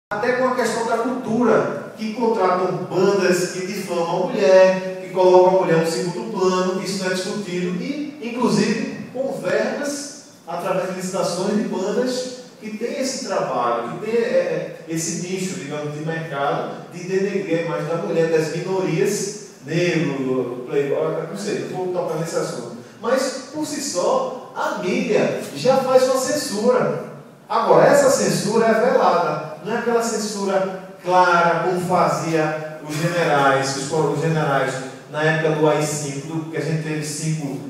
até com a questão da cultura, que contratam bandas que difamam a mulher, que colocam a mulher no segundo plano, isso não é discutido, e inclusive com verbas, através de licitações de bandas que tem esse trabalho, que tem esse nicho, digamos, de mercado, de denegrir a imagem da mulher, das minorias, negro, playboy, não sei, não vou tocar nesse assunto. Mas, por si só, a mídia já faz uma censura. Agora, essa censura é velada, não é aquela censura clara, como fazia os generais na época do AI-5, que a gente teve 5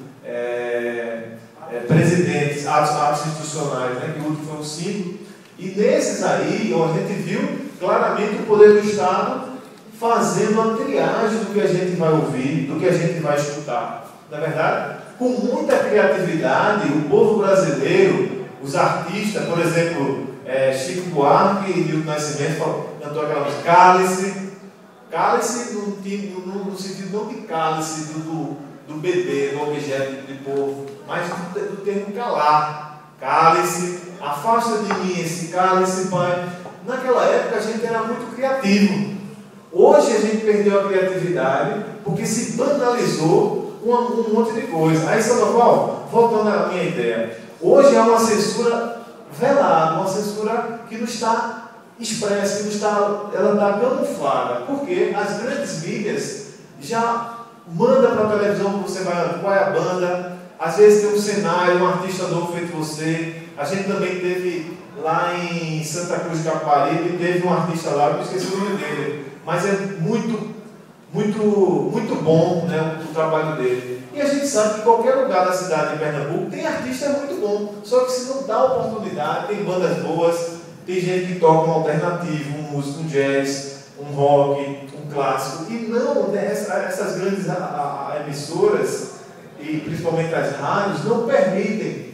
presidentes, atos institucionais, né, que o último foi o 5, e nesses aí, a gente viu claramente o poder do Estado fazendo a triagem do que a gente vai ouvir, do que a gente vai escutar. Na verdade, com muita criatividade, o povo brasileiro, os artistas, por exemplo, Chico Buarque e Milton Nascimento cantou aquela música Cálice. Cálice no sentido não de cálice do bebê, do objeto de povo, mas do termo calar. Cálice, afasta de mim esse cálice, Pai. Naquela época a gente era muito criativo. Hoje a gente perdeu a criatividade porque se banalizou um monte de coisa. Aí, Sandoval, voltando à minha ideia, hoje há uma censura velada, uma censura que não está expressa, que não está, ela está camuflada, porque as grandes mídias já mandam para a televisão que você vai, qual é a banda, às vezes tem um cenário, um artista novo feito você. A gente também teve lá em Santa Cruz de Caparibe, teve um artista lá, eu esqueci o nome dele, mas é muito bom, né, o trabalho dele. E a gente sabe que qualquer lugar da cidade de Pernambuco tem artista muito bom, só que se não dá oportunidade, tem bandas boas, tem gente que toca um alternativo, um músico, um jazz, um rock, um clássico, e não, né, essas grandes emissoras, e principalmente as rádios, não permitem